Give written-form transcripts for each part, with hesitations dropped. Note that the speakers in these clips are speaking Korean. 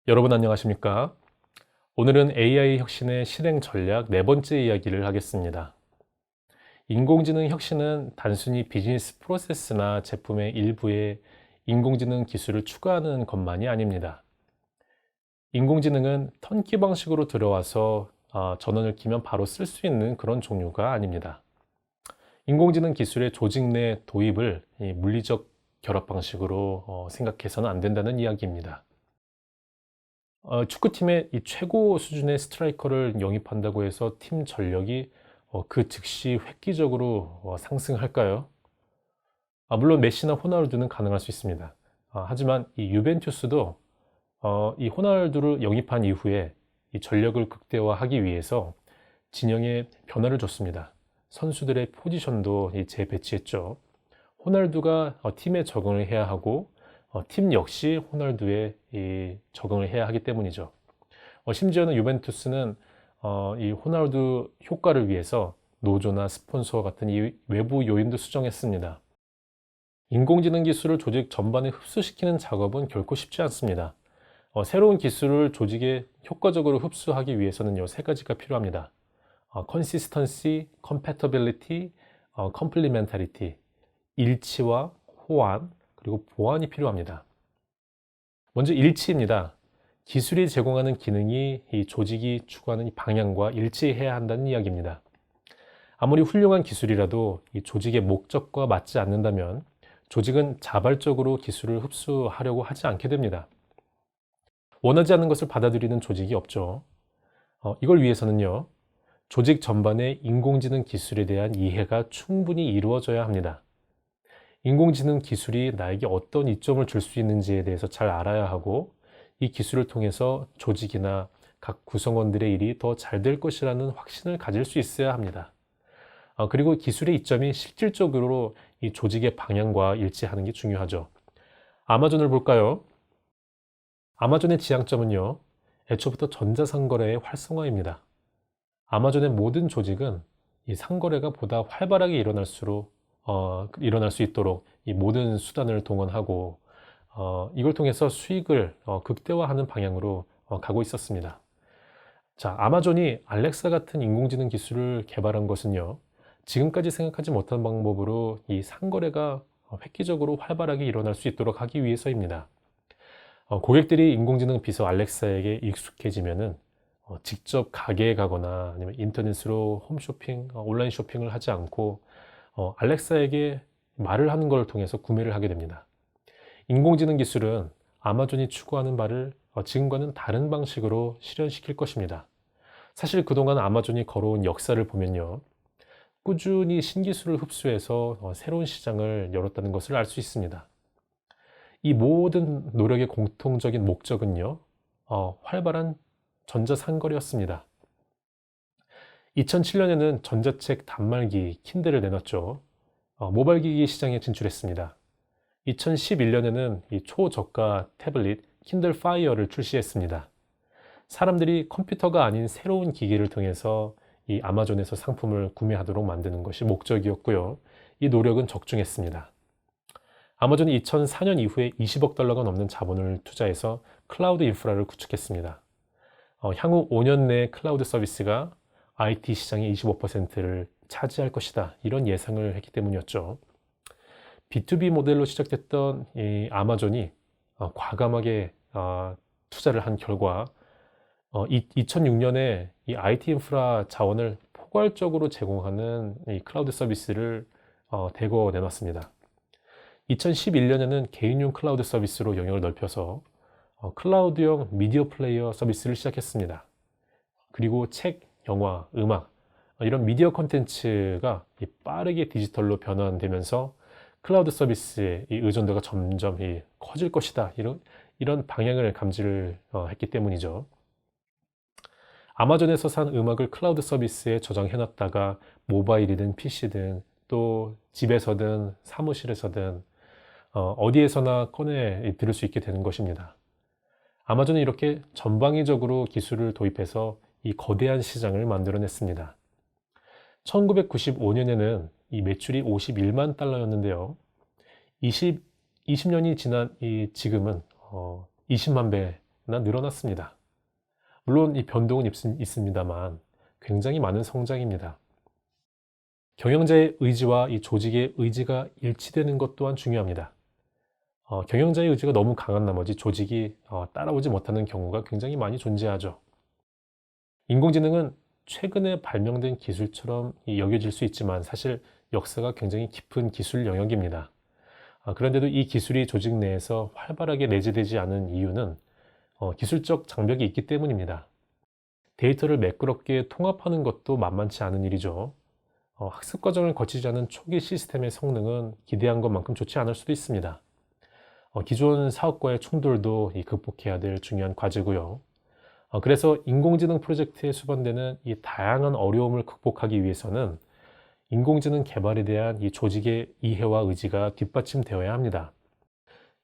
여러분 안녕하십니까? 오늘은 AI 혁신의 실행 전략 네 번째 이야기를 하겠습니다. 인공지능 혁신은 단순히 비즈니스 프로세스나 제품의 일부에 인공지능 기술을 추가하는 것만이 아닙니다. 인공지능은 턴키 방식으로 들어와서 전원을 끼면 바로 쓸 수 있는 그런 종류가 아닙니다. 인공지능 기술의 조직 내 도입을 이 물리적 결합 방식으로 생각해서는 안 된다는 이야기입니다. 축구팀의 이 최고 수준의 스트라이커를 영입한다고 해서 팀 전력이 그 즉시 획기적으로 상승할까요? 물론 메시나 호날두는 가능할 수 있습니다. 하지만 이 유벤투스도 이 호날두를 영입한 이후에 이 전력을 극대화하기 위해서 진영에 변화를 줬습니다. 선수들의 포지션도 재배치했죠. 호날두가 팀에 적응을 해야 하고 팀 역시 호날두에 적응을 해야 하기 때문이죠. 심지어는 유벤투스는 이 호날두 효과를 위해서 노조나 스폰서 같은 이 외부 요인도 수정했습니다. 인공지능 기술을 조직 전반에 흡수시키는 작업은 결코 쉽지 않습니다. 새로운 기술을 조직에 효과적으로 흡수하기 위해서는 세 가지가 필요합니다. consistency, compatibility, complementarity, 일치와 호환, 그리고 보완이 필요합니다. 먼저 일치입니다. 기술이 제공하는 기능이 이 조직이 추구하는 방향과 일치해야 한다는 이야기입니다. 아무리 훌륭한 기술이라도 이 조직의 목적과 맞지 않는다면 조직은 자발적으로 기술을 흡수하려고 하지 않게 됩니다. 원하지 않는 것을 받아들이는 조직이 없죠. 이걸 위해서는요, 조직 전반의 인공지능 기술에 대한 이해가 충분히 이루어져야 합니다. 인공지능 기술이 나에게 어떤 이점을 줄 수 있는지에 대해서 잘 알아야 하고, 이 기술을 통해서 조직이나 각 구성원들의 일이 더 잘 될 것이라는 확신을 가질 수 있어야 합니다. 그리고 기술의 이점이 실질적으로 이 조직의 방향과 일치하는 게 중요하죠. 아마존을 볼까요? 아마존의 지향점은요, 애초부터 전자상거래의 활성화입니다. 아마존의 모든 조직은 이 상거래가 보다 활발하게 일어날 수 있도록 이 모든 수단을 동원하고 이걸 통해서 수익을 극대화하는 방향으로 가고 있었습니다. 자, 아마존이 알렉사 같은 인공지능 기술을 개발한 것은요, 지금까지 생각하지 못한 방법으로 이 상거래가 획기적으로 활발하게 일어날 수 있도록 하기 위해서입니다. 고객들이 인공지능 비서 알렉사에게 익숙해지면은 직접 가게에 가거나 아니면 인터넷으로 홈쇼핑, 온라인 쇼핑을 하지 않고 알렉사에게 말을 하는 걸 통해서 구매를 하게 됩니다. 인공지능 기술은 아마존이 추구하는 바를 지금과는 다른 방식으로 실현시킬 것입니다. 사실 그동안 아마존이 걸어온 역사를 보면요, 꾸준히 신기술을 흡수해서 새로운 시장을 열었다는 것을 알 수 있습니다. 이 모든 노력의 공통적인 목적은요, 활발한 전자상거래였습니다. 2007년에는 전자책 단말기 킨들을 내놨죠. 모바일 기기 시장에 진출했습니다. 2011년에는 이 초저가 태블릿 킨들 파이어를 출시했습니다. 사람들이 컴퓨터가 아닌 새로운 기기를 통해서 이 아마존에서 상품을 구매하도록 만드는 것이 목적이었고요. 이 노력은 적중했습니다. 아마존이 2004년 이후에 20억 달러가 넘는 자본을 투자해서 클라우드 인프라를 구축했습니다. 향후 5년 내에 클라우드 서비스가 IT 시장의 25%를 차지할 것이다, 이런 예상을 했기 때문이었죠. B2B 모델로 시작됐던 이 아마존이 과감하게 투자를 한 결과 2006년에 이 IT 인프라 자원을 포괄적으로 제공하는 이 클라우드 서비스를 대거 내놨습니다. 2011년에는 개인용 클라우드 서비스로 영역을 넓혀서 클라우드형 미디어 플레이어 서비스를 시작했습니다. 그리고 책, 영화, 음악 이런 미디어 콘텐츠가 빠르게 디지털로 변환되면서 클라우드 서비스의 이 의존도가 점점 커질 것이다, 이런 방향을 감지를 했기 때문이죠. 아마존에서 산 음악을 클라우드 서비스에 저장해놨다가 모바일이든 PC든 또 집에서든 사무실에서든 어디에서나 꺼내 들을 수 있게 되는 것입니다. 아마존은 이렇게 전방위적으로 기술을 도입해서 이 거대한 시장을 만들어냈습니다. 1995년에는 이 매출이 51만 달러였는데요. 20년이 지난 지금은 20만 배 늘어났습니다. 물론 이 변동은 있습니다만 굉장히 많은 성장입니다. 경영자의 의지와 이 조직의 의지가 일치되는 것 또한 중요합니다. 경영자의 의지가 너무 강한 나머지 조직이 따라오지 못하는 경우가 굉장히 많이 존재하죠. 인공지능은 최근에 발명된 기술처럼 여겨질 수 있지만 사실 역사가 굉장히 깊은 기술 영역입니다. 그런데도 이 기술이 조직 내에서 활발하게 내재되지 않은 이유는 기술적 장벽이 있기 때문입니다. 데이터를 매끄럽게 통합하는 것도 만만치 않은 일이죠. 학습 과정을 거치지 않은 초기 시스템의 성능은 기대한 것만큼 좋지 않을 수도 있습니다. 기존 사업과의 충돌도 극복해야 될 중요한 과제고요. 그래서 인공지능 프로젝트에 수반되는 이 다양한 어려움을 극복하기 위해서는 인공지능 개발에 대한 이 조직의 이해와 의지가 뒷받침되어야 합니다.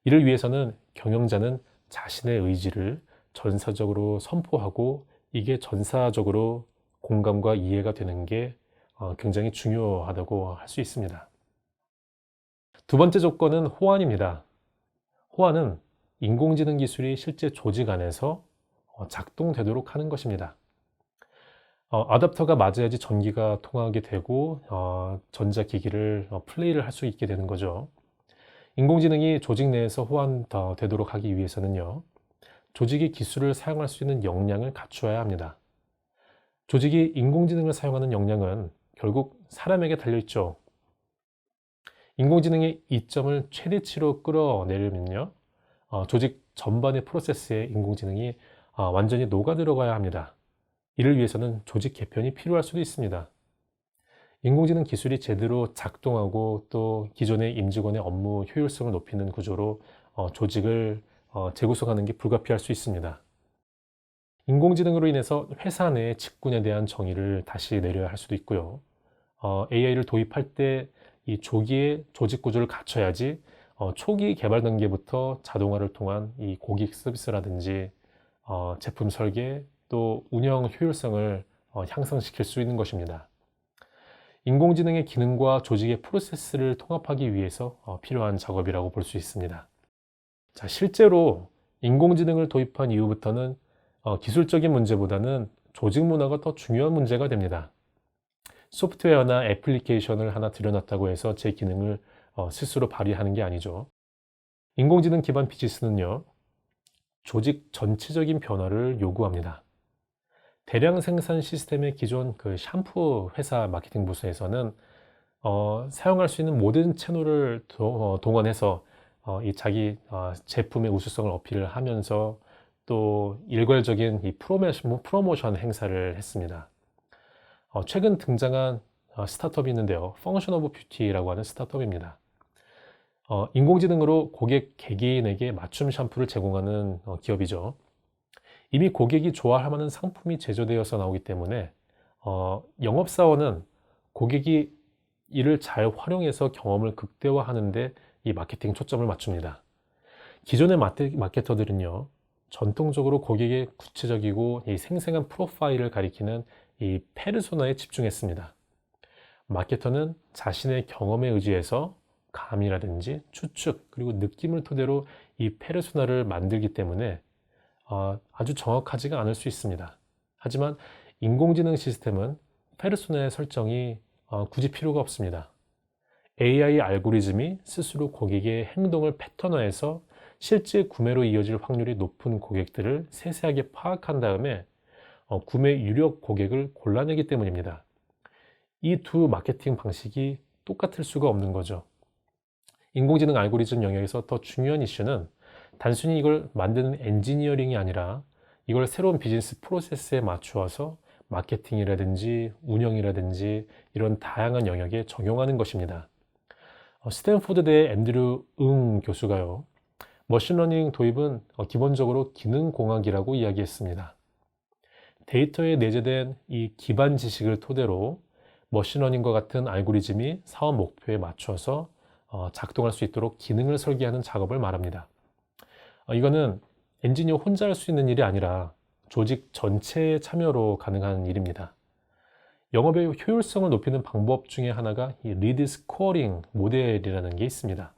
이를 위해서는 경영자는 자신의 의지를 전사적으로 선포하고 이게 전사적으로 공감과 이해가 되는 게 굉장히 중요하다고 할 수 있습니다. 두 번째 조건은 호환입니다. 호환은 인공지능 기술이 실제 조직 안에서 작동되도록 하는 것입니다. 아답터가 맞아야지 전기가 통하게 되고 전자기기를 플레이를 할 수 있게 되는 거죠. 인공지능이 조직 내에서 호환되도록 하기 위해서는요, 조직이 기술을 사용할 수 있는 역량을 갖추어야 합니다. 조직이 인공지능을 사용하는 역량은 결국 사람에게 달려있죠. 인공지능의 이점을 최대치로 끌어내려면요, 조직 전반의 프로세스에 인공지능이 완전히 녹아들어가야 합니다. 이를 위해서는 조직 개편이 필요할 수도 있습니다. 인공지능 기술이 제대로 작동하고 또 기존의 임직원의 업무 효율성을 높이는 구조로 조직을 재구성하는 게 불가피할 수 있습니다. 인공지능으로 인해서 회사 내 직군에 대한 정의를 다시 내려야 할 수도 있고요. AI를 도입할 때 이 조기에 조직 구조를 갖춰야지 초기 개발 단계부터 자동화를 통한 이 고객 서비스라든지 제품 설계 또 운영 효율성을 향상시킬 수 있는 것입니다. 인공지능의 기능과 조직의 프로세스를 통합하기 위해서 필요한 작업이라고 볼 수 있습니다. 자, 실제로 인공지능을 도입한 이후부터는 기술적인 문제보다는 조직 문화가 더 중요한 문제가 됩니다. 소프트웨어나 애플리케이션을 하나 들여놨다고 해서 제 기능을 스스로 발휘하는 게 아니죠. 인공지능 기반 비즈니스는요, 조직 전체적인 변화를 요구합니다. 대량 생산 시스템의 기존 그 샴푸 회사 마케팅 부서에서는 사용할 수 있는 모든 채널을 동원해서 이 자기 제품의 우수성을 어필을 하면서 또 일괄적인 이 프로모션 행사를 했습니다. 최근 등장한 스타트업이 있는데요. 펑션 오브 뷰티라고 하는 스타트업입니다. 인공지능으로 고객 개개인에게 맞춤 샴푸를 제공하는 기업이죠. 이미 고객이 좋아할 만한 상품이 제조되어서 나오기 때문에 영업사원은 고객이 이를 잘 활용해서 경험을 극대화하는데 이 마케팅 초점을 맞춥니다. 기존의 마케터들은요, 전통적으로 고객의 구체적이고 이 생생한 프로파일을 가리키는 이 페르소나에 집중했습니다. 마케터는 자신의 경험에 의지해서 감이라든지 추측 그리고 느낌을 토대로 이 페르소나를 만들기 때문에 아주 정확하지가 않을 수 있습니다. 하지만 인공지능 시스템은 페르소나의 설정이 굳이 필요가 없습니다. AI 알고리즘이 스스로 고객의 행동을 패턴화해서 실제 구매로 이어질 확률이 높은 고객들을 세세하게 파악한 다음에 구매 유력 고객을 골라내기 때문입니다. 이 두 마케팅 방식이 똑같을 수가 없는 거죠. 인공지능 알고리즘 영역에서 더 중요한 이슈는 단순히 이걸 만드는 엔지니어링이 아니라 이걸 새로운 비즈니스 프로세스에 맞추어서 마케팅이라든지 운영이라든지 이런 다양한 영역에 적용하는 것입니다. 스탠포드대 앤드류 응 교수가요, 머신러닝 도입은 기본적으로 기능공학이라고 이야기했습니다. 데이터에 내재된 이 기반 지식을 토대로 머신러닝과 같은 알고리즘이 사업 목표에 맞춰서 작동할 수 있도록 기능을 설계하는 작업을 말합니다. 이거는 엔지니어 혼자 할 수 있는 일이 아니라 조직 전체의 참여로 가능한 일입니다. 영업의 효율성을 높이는 방법 중에 하나가 이 리드 스코어링 모델이라는 게 있습니다.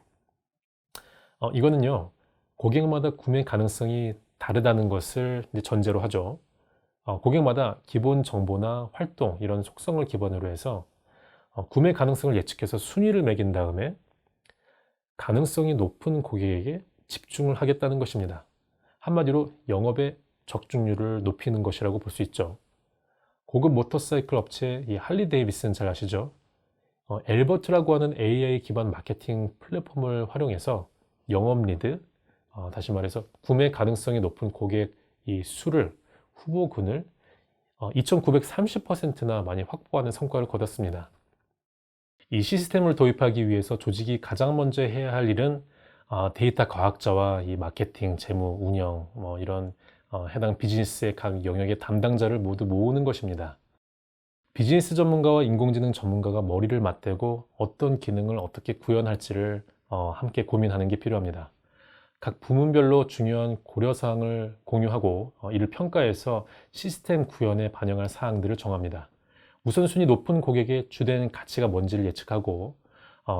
이거는요, 고객마다 구매 가능성이 다르다는 것을 이제 전제로 하죠. 고객마다 기본 정보나 활동 이런 속성을 기반으로 해서 구매 가능성을 예측해서 순위를 매긴 다음에 가능성이 높은 고객에게 집중을 하겠다는 것입니다. 한마디로 영업의 적중률을 높이는 것이라고 볼 수 있죠. 고급 모터사이클 업체 이 할리 데이비슨 잘 아시죠? 엘버트라고 하는 AI 기반 마케팅 플랫폼을 활용해서 영업 리드, 다시 말해서 구매 가능성이 높은 고객 이 수를, 후보군을 2,930%나 많이 확보하는 성과를 거뒀습니다. 이 시스템을 도입하기 위해서 조직이 가장 먼저 해야 할 일은 데이터 과학자와 이 마케팅, 재무, 운영, 이런 해당 비즈니스의 각 영역의 담당자를 모두 모으는 것입니다. 비즈니스 전문가와 인공지능 전문가가 머리를 맞대고 어떤 기능을 어떻게 구현할지를 함께 고민하는 게 필요합니다. 각 부문별로 중요한 고려사항을 공유하고 이를 평가해서 시스템 구현에 반영할 사항들을 정합니다. 우선순위 높은 고객의 주된 가치가 뭔지를 예측하고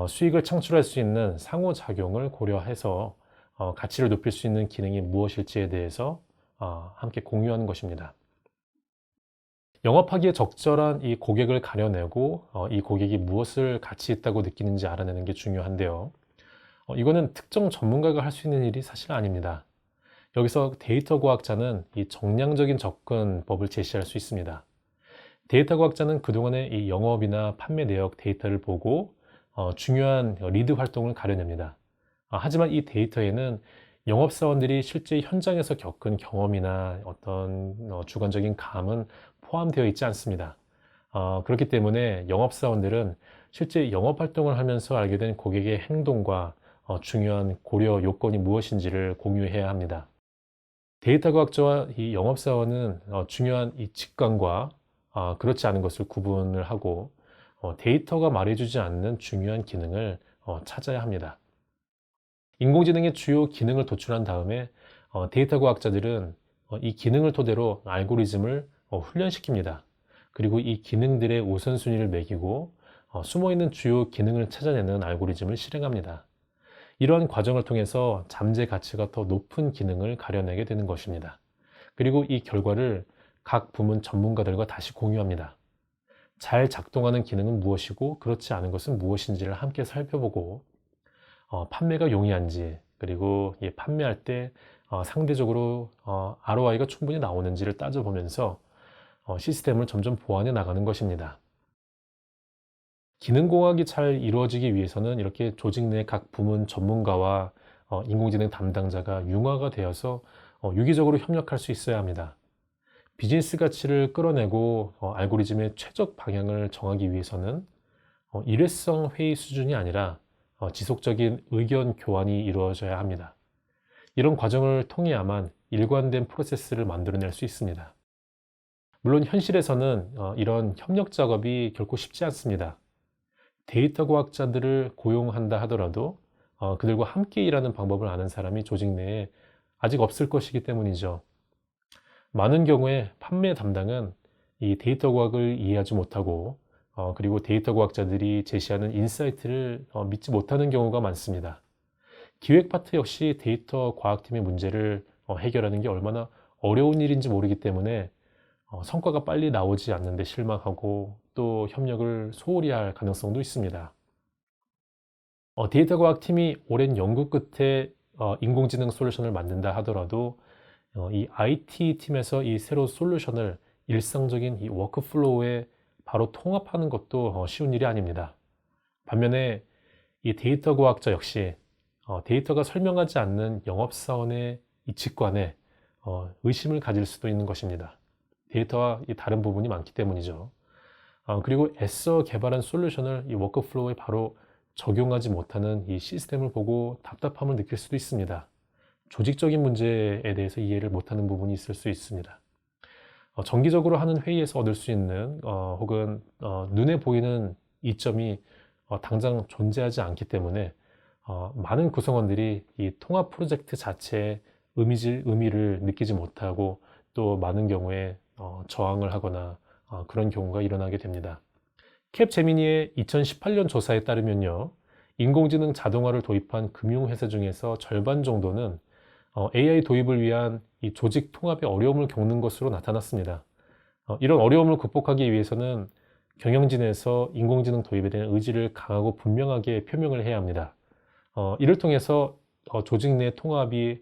수익을 창출할 수 있는 상호작용을 고려해서 가치를 높일 수 있는 기능이 무엇일지에 대해서 함께 공유하는 것입니다. 영업하기에 적절한 이 고객을 가려내고 이 고객이 무엇을 가치 있다고 느끼는지 알아내는 게 중요한데요. 이거는 특정 전문가가 할 수 있는 일이 사실 아닙니다. 여기서 데이터 과학자는 이 정량적인 접근법을 제시할 수 있습니다. 데이터 과학자는 그동안의 이 영업이나 판매 내역 데이터를 보고 중요한 리드 활동을 가려냅니다. 하지만 이 데이터에는 영업사원들이 실제 현장에서 겪은 경험이나 어떤 주관적인 감은 포함되어 있지 않습니다. 그렇기 때문에 영업사원들은 실제 영업 활동을 하면서 알게 된 고객의 행동과 중요한 고려 요건이 무엇인지를 공유해야 합니다. 데이터 과학자와 이 영업사원은 중요한 이 직관과 그렇지 않은 것을 구분을 하고 데이터가 말해주지 않는 중요한 기능을 찾아야 합니다. 인공지능의 주요 기능을 도출한 다음에 데이터 과학자들은 이 기능을 토대로 알고리즘을 훈련시킵니다. 그리고 이 기능들의 우선순위를 매기고 숨어있는 주요 기능을 찾아내는 알고리즘을 실행합니다. 이러한 과정을 통해서 잠재 가치가 더 높은 기능을 가려내게 되는 것입니다. 그리고 이 결과를 각 부문 전문가들과 다시 공유합니다. 잘 작동하는 기능은 무엇이고 그렇지 않은 것은 무엇인지를 함께 살펴보고 판매가 용이한지 그리고 판매할 때 상대적으로 ROI가 충분히 나오는지를 따져보면서 시스템을 점점 보완해 나가는 것입니다. 기능공학이 잘 이루어지기 위해서는 이렇게 조직 내 각 부문 전문가와 인공지능 담당자가 융화가 되어서 유기적으로 협력할 수 있어야 합니다. 비즈니스 가치를 끌어내고 알고리즘의 최적 방향을 정하기 위해서는 일회성 회의 수준이 아니라 지속적인 의견 교환이 이루어져야 합니다. 이런 과정을 통해야만 일관된 프로세스를 만들어낼 수 있습니다. 물론 현실에서는 이런 협력 작업이 결코 쉽지 않습니다. 데이터 과학자들을 고용한다 하더라도 그들과 함께 일하는 방법을 아는 사람이 조직 내에 아직 없을 것이기 때문이죠. 많은 경우에 판매 담당은 이 데이터 과학을 이해하지 못하고 그리고 데이터 과학자들이 제시하는 인사이트를 믿지 못하는 경우가 많습니다. 기획 파트 역시 데이터 과학팀의 문제를 해결하는 게 얼마나 어려운 일인지 모르기 때문에 성과가 빨리 나오지 않는데 실망하고 또 협력을 소홀히 할 가능성도 있습니다. 데이터 과학팀이 오랜 연구 끝에 인공지능 솔루션을 만든다 하더라도 이 IT 팀에서 이 새로운 솔루션을 일상적인 이 워크플로우에 바로 통합하는 것도 쉬운 일이 아닙니다. 반면에 이 데이터 과학자 역시 데이터가 설명하지 않는 영업사원의 이 직관에 의심을 가질 수도 있는 것입니다. 데이터와 이 다른 부분이 많기 때문이죠. 그리고 애써 개발한 솔루션을 이 워크플로우에 바로 적용하지 못하는 이 시스템을 보고 답답함을 느낄 수도 있습니다. 조직적인 문제에 대해서 이해를 못하는 부분이 있을 수 있습니다. 정기적으로 하는 회의에서 얻을 수 있는 혹은 눈에 보이는 이점이 당장 존재하지 않기 때문에 많은 구성원들이 이 통합 프로젝트 자체의 의미를 느끼지 못하고 또 많은 경우에 저항을 하거나 그런 경우가 일어나게 됩니다. 캡제미니의 2018년 조사에 따르면요, 인공지능 자동화를 도입한 금융회사 중에서 절반 정도는 AI 도입을 위한 이 조직 통합의 어려움을 겪는 것으로 나타났습니다. 이런 어려움을 극복하기 위해서는 경영진에서 인공지능 도입에 대한 의지를 강하고 분명하게 표명을 해야 합니다. 이를 통해서 조직 내 통합의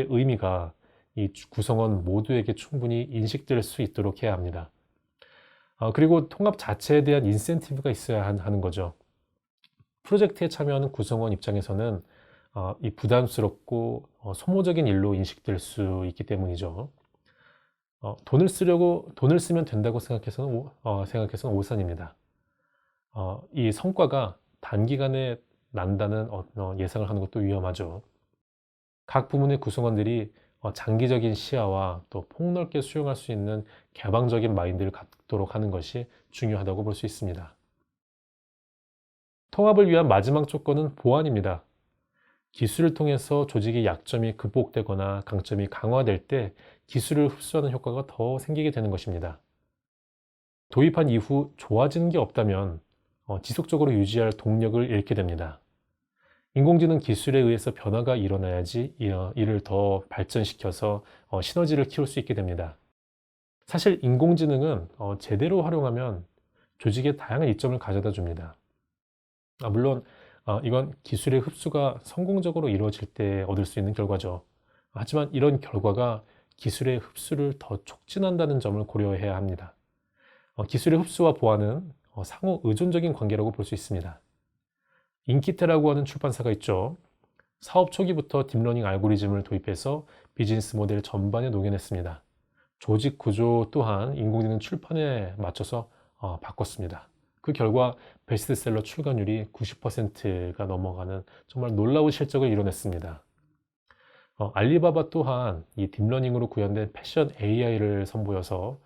의미가 이 구성원 모두에게 충분히 인식될 수 있도록 해야 합니다. 그리고 통합 자체에 대한 인센티브가 있어야 하는 거죠. 프로젝트에 참여하는 구성원 입장에서는 이 부담스럽고 소모적인 일로 인식될 수 있기 때문이죠. 돈을 쓰면 된다고 생각해서는 오산입니다. 이 성과가 단기간에 난다는 예상을 하는 것도 위험하죠. 각 부문의 구성원들이 장기적인 시야와 또 폭넓게 수용할 수 있는 개방적인 마인드를 갖도록 하는 것이 중요하다고 볼 수 있습니다. 통합을 위한 마지막 조건은 보완입니다. 기술을 통해서 조직의 약점이 극복되거나 강점이 강화될 때 기술을 흡수하는 효과가 더 생기게 되는 것입니다. 도입한 이후 좋아지는 게 없다면 지속적으로 유지할 동력을 잃게 됩니다. 인공지능 기술에 의해서 변화가 일어나야지 이를 더 발전시켜서 시너지를 키울 수 있게 됩니다. 사실 인공지능은 제대로 활용하면 조직에 다양한 이점을 가져다 줍니다. 물론 이건 기술의 흡수가 성공적으로 이루어질 때 얻을 수 있는 결과죠. 하지만 이런 결과가 기술의 흡수를 더 촉진한다는 점을 고려해야 합니다. 기술의 흡수와 보완은 상호 의존적인 관계라고 볼 수 있습니다. 인기테라고 하는 출판사가 있죠. 사업 초기부터 딥러닝 알고리즘을 도입해서 비즈니스 모델 전반에 녹여냈습니다. 조직 구조 또한 인공지능 출판에 맞춰서 바꿨습니다. 그 결과 베스트셀러 출간율이 90%가 넘어가는 정말 놀라운 실적을 이뤄냈습니다. 알리바바 또한 이 딥러닝으로 구현된 패션 AI를 선보여서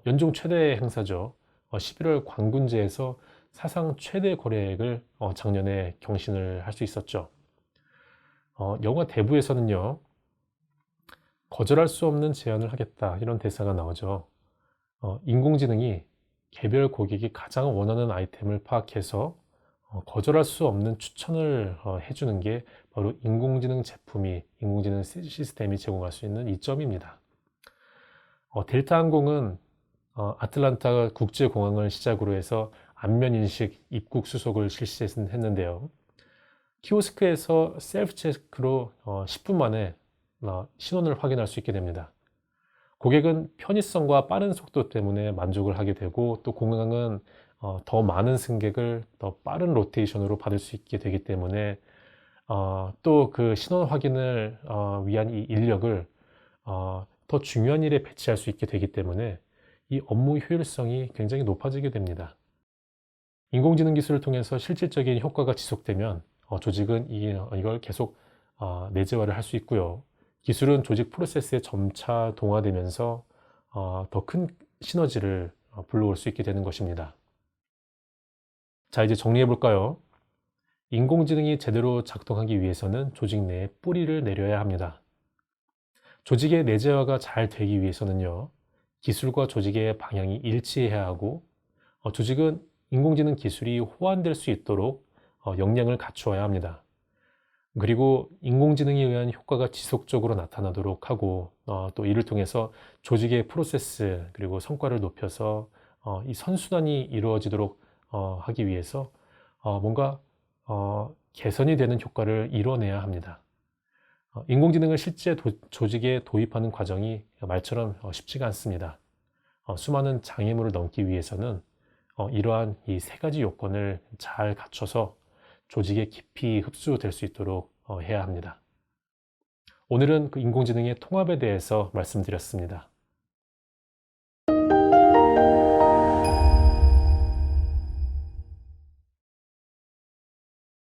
연중 최대 행사죠. 11월 광군제에서 사상 최대 거래액을 작년에 경신을 할 수 있었죠. 영화 대부에서는요, 거절할 수 없는 제안을 하겠다 이런 대사가 나오죠. 인공지능이 개별 고객이 가장 원하는 아이템을 파악해서 거절할 수 없는 추천을 해주는 게 바로 인공지능 시스템이 제공할 수 있는 이점입니다. 델타 항공은 아틀란타 국제공항을 시작으로 해서 안면인식 입국 수속을 실시했는데요. 키오스크에서 셀프 체크로 10분 만에 신원을 확인할 수 있게 됩니다. 고객은 편의성과 빠른 속도 때문에 만족을 하게 되고 또 공항은 더 많은 승객을 더 빠른 로테이션으로 받을 수 있게 되기 때문에 또 그 신원 확인을 위한 이 인력을 더 중요한 일에 배치할 수 있게 되기 때문에 이 업무 효율성이 굉장히 높아지게 됩니다. 인공지능 기술을 통해서 실질적인 효과가 지속되면 조직은 이걸 계속 내재화를 할 수 있고요. 기술은 조직 프로세스에 점차 동화되면서 더 큰 시너지를 불러올 수 있게 되는 것입니다. 자, 이제 정리해 볼까요? 인공지능이 제대로 작동하기 위해서는 조직 내에 뿌리를 내려야 합니다. 조직의 내재화가 잘 되기 위해서는요, 기술과 조직의 방향이 일치해야 하고, 조직은 인공지능 기술이 호환될 수 있도록 역량을 갖추어야 합니다. 그리고 인공지능에 의한 효과가 지속적으로 나타나도록 하고 또 이를 통해서 조직의 프로세스 그리고 성과를 높여서 이 선순환이 이루어지도록 하기 위해서 뭔가 개선이 되는 효과를 이뤄내야 합니다. 인공지능을 실제 조직에 도입하는 과정이 말처럼 쉽지가 않습니다. 수많은 장애물을 넘기 위해서는 이러한 이 세 가지 요건을 잘 갖춰서 조직에 깊이 흡수될 수 있도록 해야 합니다. 오늘은 그 인공지능의 통합에 대해서 말씀드렸습니다.